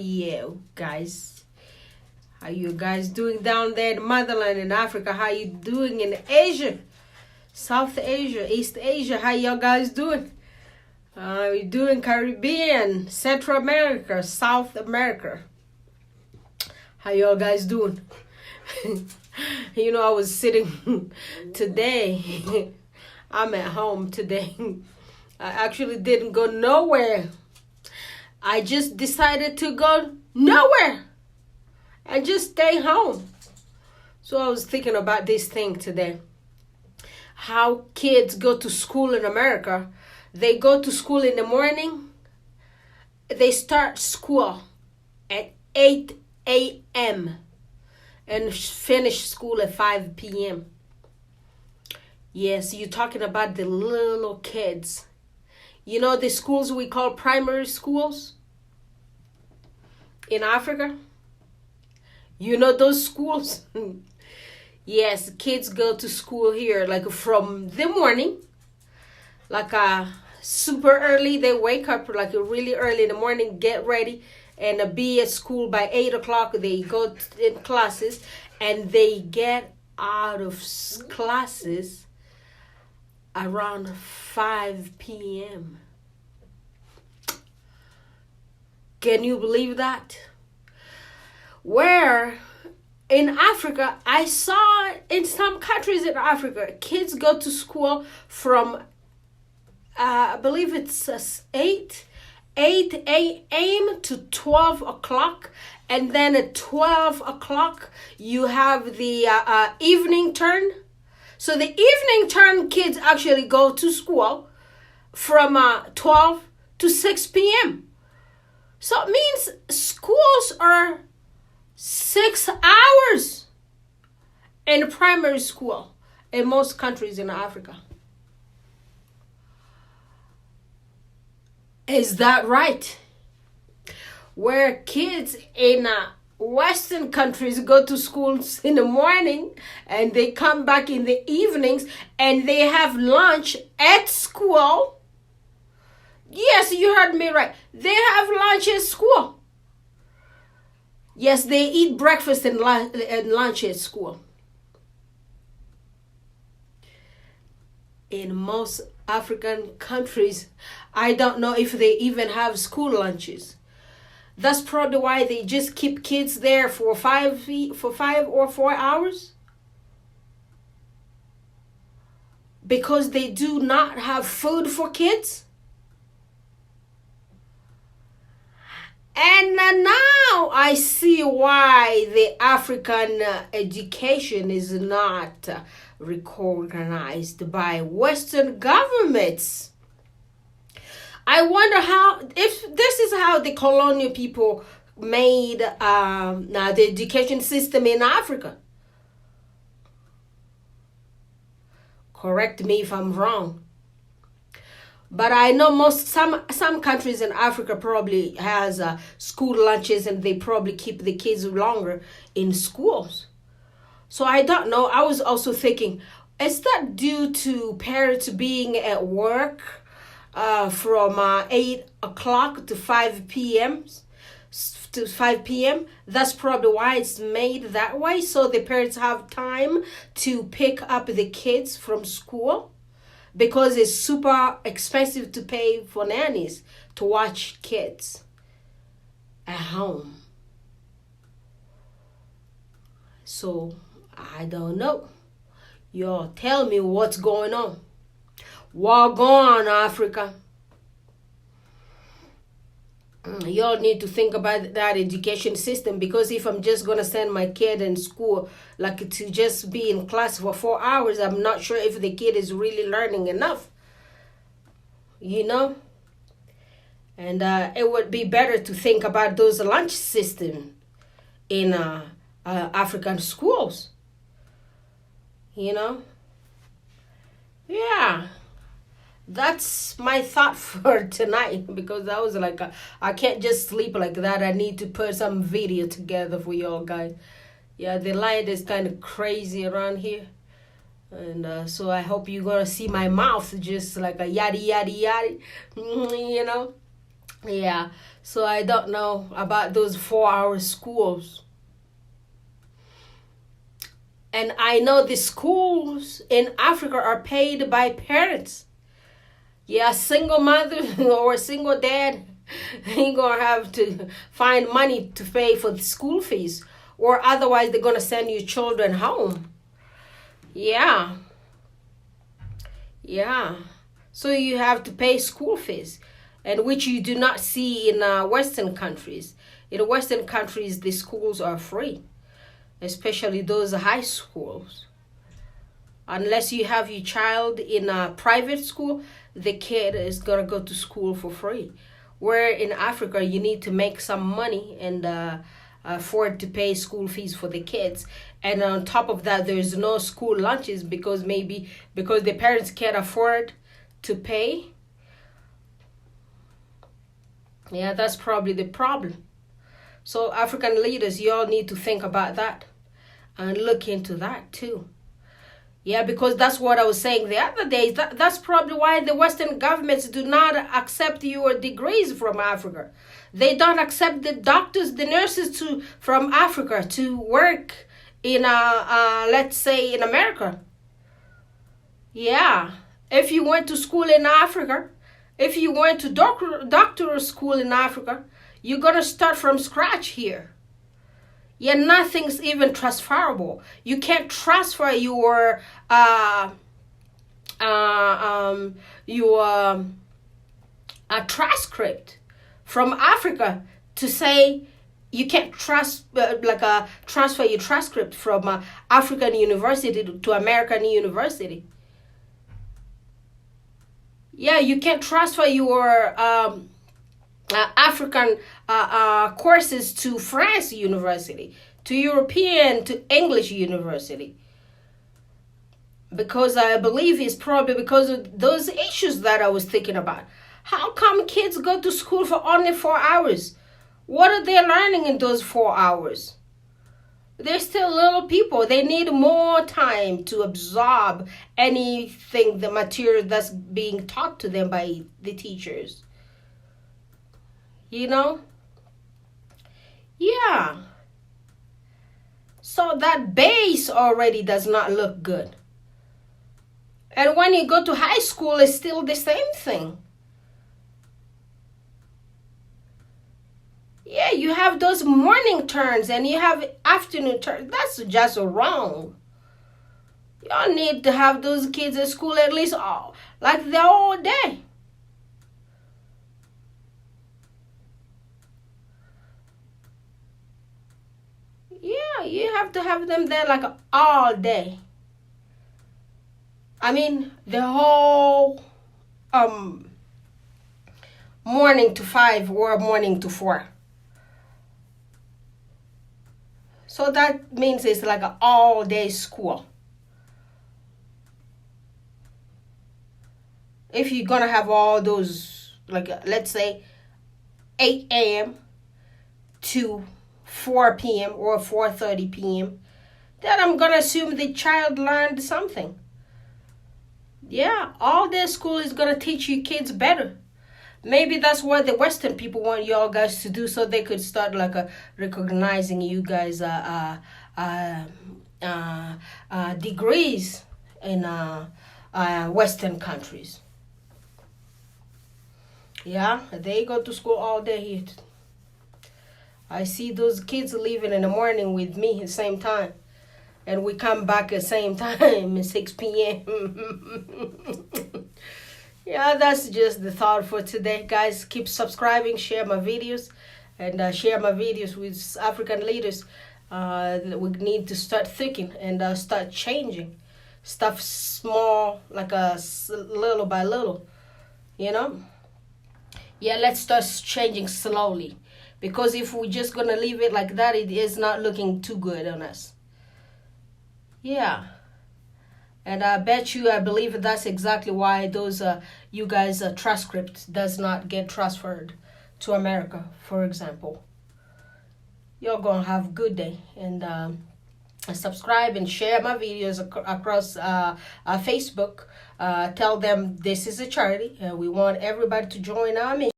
Yeah, guys. How you guys doing down there in the motherland in Africa? How you doing in Asia? South Asia, East Asia, how y'all guys doing? You doing Caribbean, Central America, South America? How y'all guys doing? I was sitting today. I'm at home today. I actually didn't go nowhere. I just decided to go nowhere and just stay home. So I was thinking about this thing today. How kids go to school in America. They go to school in the morning. They start school at 8 a.m. and finish school at 5 p.m. Yes, you're talking about the little kids. You know the schools we call primary schools in Africa? You know those schools? Yes, kids go to school here like from the morning, like super early. They wake up like really early in the morning, get ready, and be at school by 8 o'clock. They go in classes, and they get out of classes around 5 p.m. Can you believe that? Where in Africa, I saw in some countries in Africa, kids go to school from, I believe it's 8 a.m. to 12 o'clock. And then at 12 o'clock, you have the evening turn. So the evening term kids actually go to school from 12 to 6 p.m. So it means schools are 6 hours in primary school in most countries in Africa. Is that right? Where kids in Western countries go to schools in the morning and they come back in the evenings and they have lunch at school. Yes, you heard me right. They have lunch at school. Yes, they eat breakfast and lunch at school. In most African countries, I don't know if they even have school lunches. That's probably why they just keep kids there for 5 or 4 hours. Because they do not have food for kids. And now I see why the African education is not recognized by Western governments. I wonder if this is how the colonial people made the education system in Africa. Correct me if I'm wrong. But I know some countries in Africa probably has school lunches and they probably keep the kids longer in schools. So I don't know. I was also thinking, is that due to parents being at work from 8 o'clock to 5 p.m. That's probably why it's made that way. So the parents have time to pick up the kids from school. Because it's super expensive to pay for nannies to watch kids at home. So, I don't know. Y'all tell me what's going on. What going on, Africa? Y'all need to think about that education system, because if I'm just going to send my kid in school like to just be in class for 4 hours, I'm not sure if the kid is really learning enough. And it would be better to think about those lunch system in African schools. Yeah. That's my thought for tonight, because I was like, I can't just sleep like that. I need to put some video together for y'all guys. Yeah, the light is kind of crazy around here. And so I hope you're going to see my mouth just like a yaddy, yaddy, yaddy, Yeah. So I don't know about those 4-hour schools. And I know the schools in Africa are paid by parents. Yeah, a single mother or a single dad ain't gonna have to find money to pay for the school fees, or otherwise they're gonna send your children home. Yeah. Yeah. So you have to pay school fees, and which you do not see in Western countries. In Western countries, the schools are free, especially those high schools. Unless you have your child in a private school, the kid is gonna go to school for free. Where in Africa, you need to make some money and afford to pay school fees for the kids. And on top of that, there's no school lunches because the parents can't afford to pay. Yeah, that's probably the problem. So African leaders, you all need to think about that and look into that too. Yeah, because that's what I was saying the other day. That's probably why the Western governments do not accept your degrees from Africa. They don't accept the doctors, the nurses from Africa to work in, let's say, in America. Yeah, if you went to school in Africa, if you went to doctoral school in Africa, you're going to start from scratch here. Yeah, nothing's even transferable. You can't transfer your transcript from Africa to say you can't transfer your transcript from African university to American university. Yeah, you can't transfer your African courses to France university, to European, to English university. Because I believe it's probably because of those issues that I was thinking about. How come kids go to school for only 4 hours? What are they learning in those 4 hours? They're still little people. They need more time to absorb anything, the material that's being taught to them by the teachers. You know? Yeah. So that base already does not look good. And when you go to high school, it's still the same thing. Yeah, you have those morning turns and you have afternoon turns. That's just wrong. Y'all need to have those kids at school at least the whole day. Yeah, you have to have them there like all day. I mean, the whole morning to 5 or morning to 4. So that means it's like an all-day school. If you're going to have all those, let's say, 8 a.m. to 4 p.m. or 4:30 p.m., then I'm going to assume the child learned something. Yeah, all day school is going to teach you kids better. Maybe that's what the Western people want y'all guys to do, so they could start recognizing you guys degrees in Western countries. Yeah, they go to school all day here. I see those kids leaving in the morning with me at the same time. And we come back at the same time at 6 p.m. Yeah, that's just the thought for today. Guys, keep subscribing, share my videos, and share my videos with African leaders. We need to start thinking and start changing stuff small, little by little, you know? Yeah, let's start changing slowly. Because if we're just going to leave it like that, it is not looking too good on us. Yeah. And I believe that's exactly why those you guys transcript does not get transferred to America, for example. You're going to have a good day. And subscribe and share my videos across Facebook. Tell them this is a charity and we want everybody to join our mission.